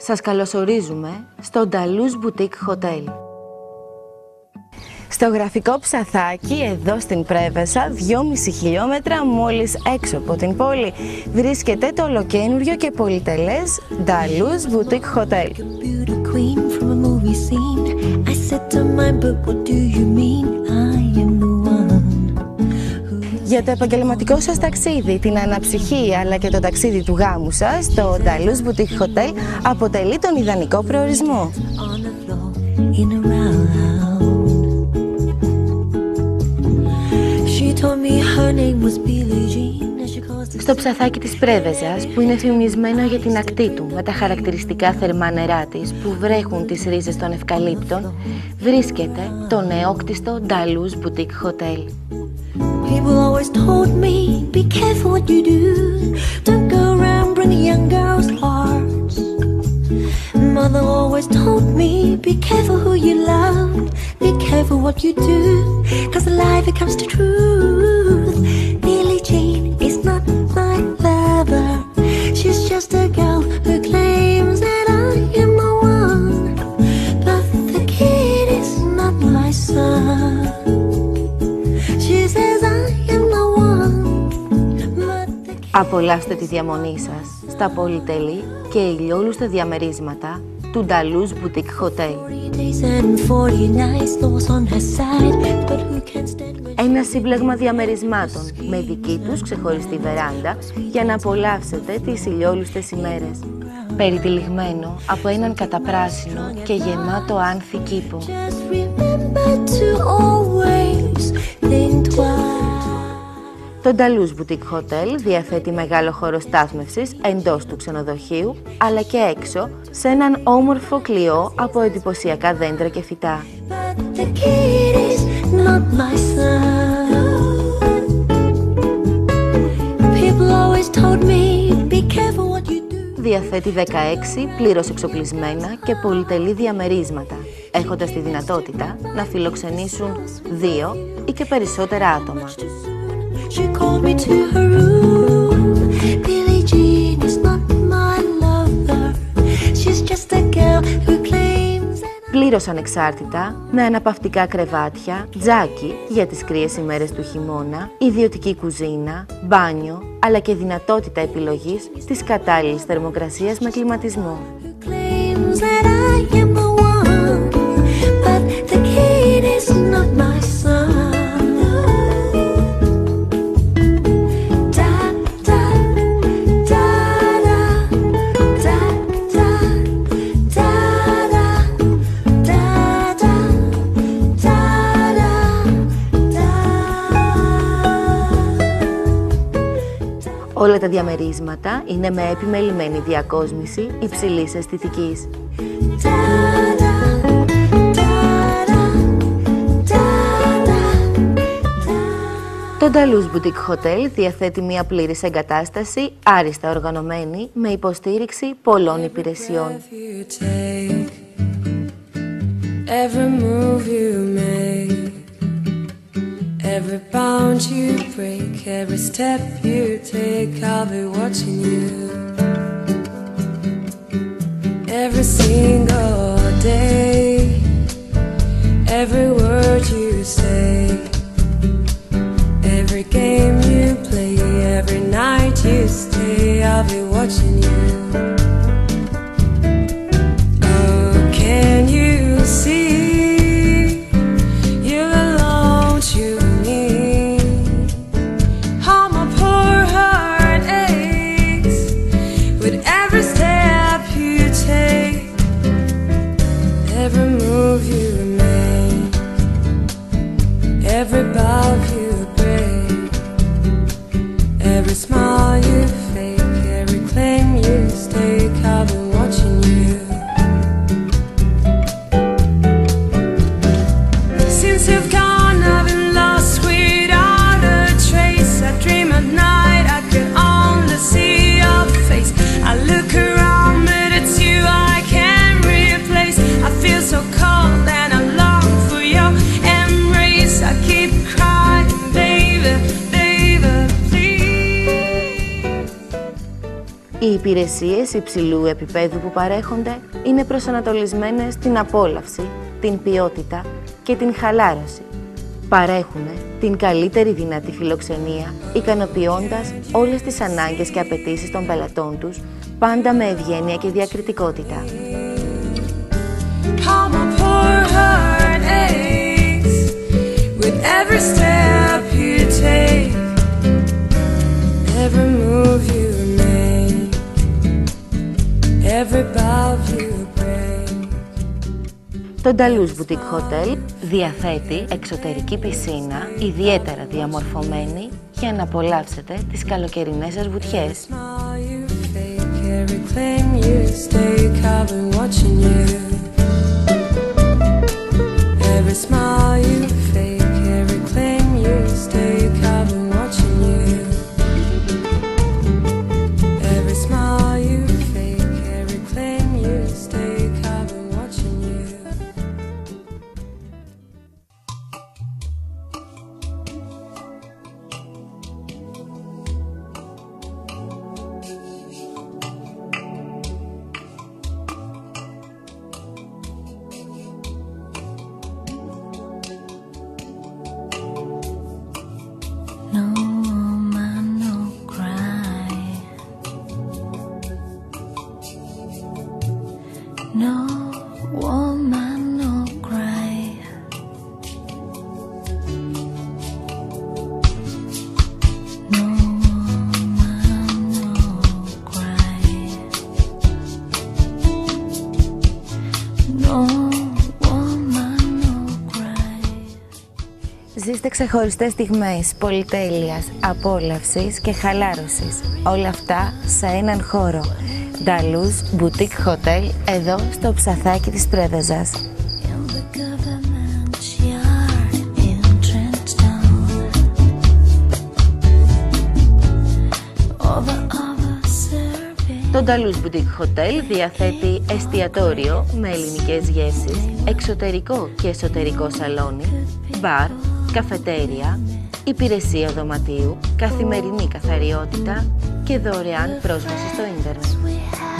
Σας καλωσορίζουμε στο Dalous Boutique Hotel. Στο γραφικό ψαθάκι, εδώ στην Πρέβεσα, 2,5 χιλιόμετρα μόλις έξω από την πόλη, βρίσκεται το ολοκαίνουργιο και πολυτελές Dalous Boutique Hotel. Για το επαγγελματικό σας ταξίδι, την αναψυχή αλλά και το ταξίδι του γάμου σας, το Dalous Boutique Hotel αποτελεί τον ιδανικό προορισμό. Στο ψαθάκι της Πρέβεζας, που είναι φημισμένο για την ακτή του με τα χαρακτηριστικά θερμά νερά της που βρέχουν τις ρίζες των ευκαλύπτων, βρίσκεται το νεόκτιστο Dalous Boutique Hotel. People always told me, be careful what you do. Don't go around bringing young girls' hearts. Mother always told me, be careful who you love. Be careful what you do, 'cause the lie becomes the truth. Billie Jean is not my lover. She's just a girl who claims that I am the one. But the kid is not my son. She says απολαύστε τη διαμονή σας στα πολυτελή και ηλιόλουστα διαμερίσματα του Dalous Boutique Hotel. Ένα σύμπλεγμα διαμερισμάτων με δική τους ξεχωριστή βεράντα για να απολαύσετε τις ηλιόλουστες ημέρες. Περιτυλιγμένο από έναν καταπράσινο και γεμάτο άνθη κήπο. Το Dalous Boutique Hotel διαθέτει μεγάλο χώρο στάθμευσης εντός του ξενοδοχείου, αλλά και έξω, σε έναν όμορφο κλειό από εντυπωσιακά δέντρα και φυτά. Διαθέτει 16 πλήρως εξοπλισμένα και πολυτελή διαμερίσματα, έχοντας τη δυνατότητα να φιλοξενήσουν 2 ή και περισσότερα άτομα. She called me to her room. Billie Jean is not my lover. She's just a girl who claims that πλήρως ανεξάρτητα, με αναπαυτικά κρεβάτια, τζάκι για τις κρύες ημέρες του χειμώνα, ιδιωτική κουζίνα, μπάνιο, αλλά και δυνατότητα επιλογής της κατάλληλης θερμοκρασίας με κλιματισμό. Όλα τα διαμερίσματα είναι με επιμελημένη διακόσμηση υψηλής αισθητικής. Το Dalous Boutique Hotel διαθέτει μια πλήρης εγκατάσταση, άριστα οργανωμένη, με υποστήριξη πολλών υπηρεσιών. Every bound you break, every step you take, I'll be watching you. Every single day, every word you say, every game you play, every night you stay, I'll be watching you. Oh, can you see? Every bow you break, every smile you fake, every claim you υπηρεσίες υψηλού επίπεδου που παρέχονται είναι προσανατολισμένες στην απόλαυση, την ποιότητα και την χαλάρωση. Παρέχουν την καλύτερη δυνατή φιλοξενία, ικανοποιώντας όλες τις ανάγκες και απαιτήσεις των πελατών τους, πάντα με ευγένεια και διακριτικότητα. Το Dalous Boutique Hotel διαθέτει εξωτερική πισίνα ιδιαίτερα διαμορφωμένη για να απολαύσετε τις καλοκαιρινές σας βουτιές. Ζήστε ξεχωριστές στιγμές πολυτέλειας, απόλαυσης και χαλάρωσης. Όλα αυτά σε έναν χώρο. Dalous Boutique Hotel, εδώ στο ψαθάκι της Πρέβεζας. Το Dalous Boutique Hotel διαθέτει εστιατόριο με ελληνικές γεύσεις, εξωτερικό και εσωτερικό σαλόνι, μπαρ, καφετέρια, υπηρεσία δωματίου, καθημερινή καθαριότητα και δωρεάν πρόσβαση στο ίντερνετ.